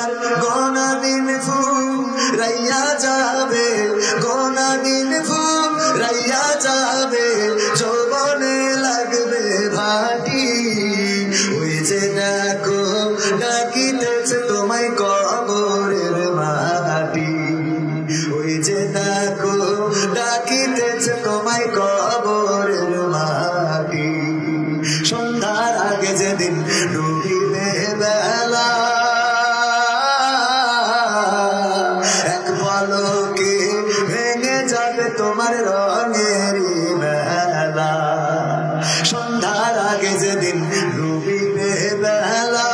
তোমার গোনা দিন ফুরাইয়া যাবে, গোনা দিন ফুরাইয়া যাবে, যৌবনে লাগবে ভাটি। ওই যে দেখো ডাকিতেছে তোমায় কবরের মাটি, ওই যে দেখো ডাকিতেছে তোমায় কবরের মাটি। সন্ধ্যার আগে যেদিন ডুবিবে বেলা, এক পলকে ভেঙে যাবে তোমার রঙেরই মেলা। সন্ধ্যার আগে যেদিন ডুবিবে বেলা,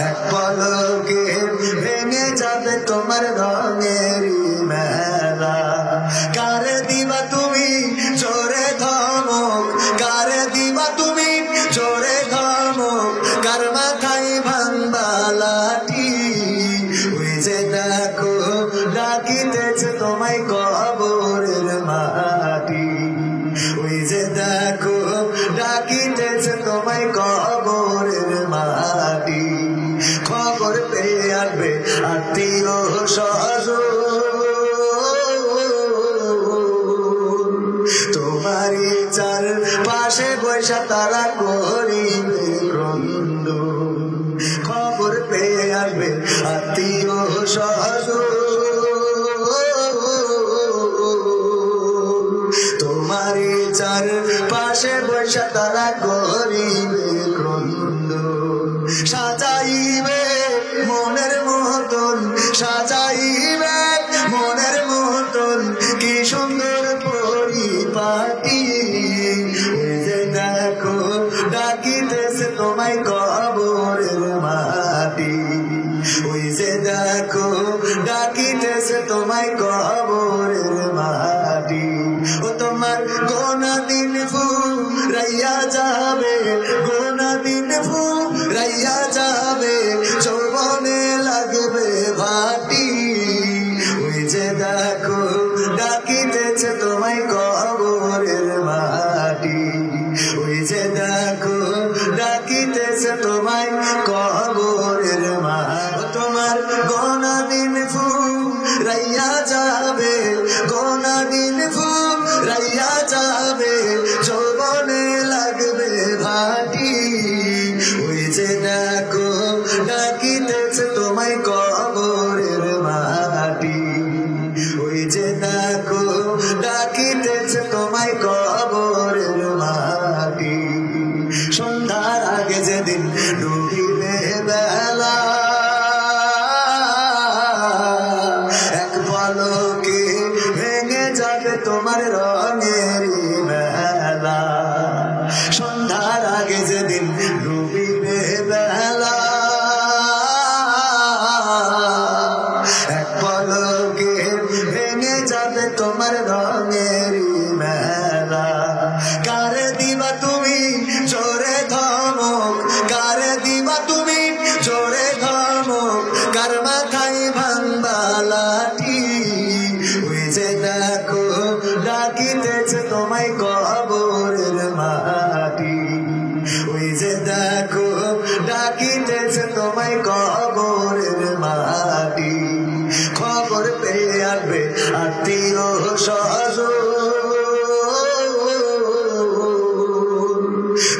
এক পলকে ভেঙে যাবে তোমার রঙেরই মেলা। কারে দিবা তুমি জোরে ধমক, কারে দিবা তুমি জোরে ধমক, কার মাথায় ভাঙবা লাঠি। ওই যে দেখো ডাকিতেছে তোমায় কবরের মাটি, ওই যে দেখো ডাকিতেছে তোমায় কবরের মাটি। খবর পেয়ে আসবে আত্মীয় স্বজন, তোমারই চার পাশে বৈশা তারা করিবে ক্রন্দন। খবর পেয়ে আসবে আত্মীয় স্বজন, তোমারই চার পাশে বৈশা তারা করিবে ক্রন্দন। সাজাইবে মনের মতন, সাজাইবে মনের মতন, কি সুন্দর পরিপাটি। ওই যে দেখো ডাকিতেছে তোমায় কবরের মাটি, ওই যে দেখো ডাকিতেছে তোমায় কবরের মাটি। ও তোমার গোনা দিন ফুরাইয়া যাবে, গোনা দিন ফুরাইয়া যাবে, যৌবনে লাগবে ভাটি। ওই যে দেখো ডাকিতেছে তোমায় কবরের মাটি, ওই যে দেখো ডাকিতেছে তোমায় কবরের মাটি। তোমার গোনা দিন ফুরাইয়া যাবে, গোনা দিন ফুরাইয়া যাবে, যৌবনে লাগবে ভাটি। ওই যে দেখো ডাকিতেছে তোমায় কবরের মাটি, ওই যে দেখো ডাকিতেছে তোমায় কবরের মাটি। সন্ধ্যার আগে যেদিন ডুবিবে বেলা, এক পলকে ভেঙে যাবে তোমার রঙেরই মেলা। সন্ধ্যার আগে যেদিন ডুবিবে বেলা, এক পলকে ভেঙে যাবে তোমার রঙেরই মেলা। কারে দিবা তুমি জোরে ধমক, কারে দিবা তুমি জোরে ধমক, কার মাথায় ভাঙবা লাঠি। ওই যে দেখো ডাকিতেছে তোমায় কবরের মাটি, ওই যে দেখো ডাকিতেছে তোমায় কবরের মাটি। খবর পেয়ে আসবে আত্মীয় স্বজন,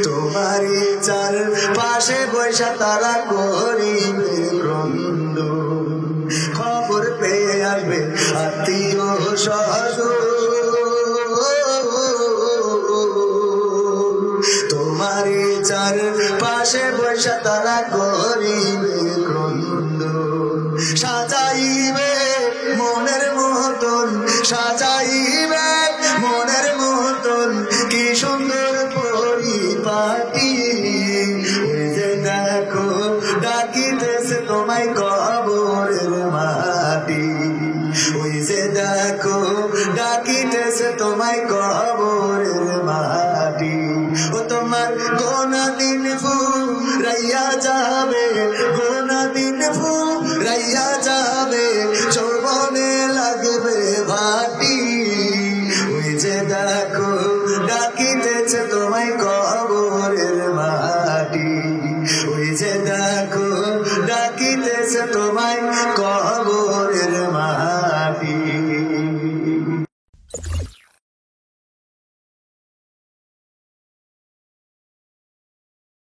তোমারই চার পাশে বৈশা তারা করিবে ক্রন্দন। খবর পেয়ে আসবে আত্মীয় স্বজন, তোমারই চার পাশে বৈশা তারা করিবে ক্রন্দন। সাজাইবে মনের মতন, সাজাইবে মনের মতন, কি সুন্দর পরিপাটি। ওই যে দেখো ডাকিতেছে তোমায় কবরের মাটি, ওই যে দেখো ডাকিতেছে তোমায় কবরের মাটি। ও তোমার গোনা দিন ফুরাইয়া যাবে, গোনা দিন ফুরাইয়া যাবে, যৌবনে লাগবে ভাটি। ওই যে দেখো ডাকিতেছে যে দেখো ডাকিতেছে তোমায়, কবে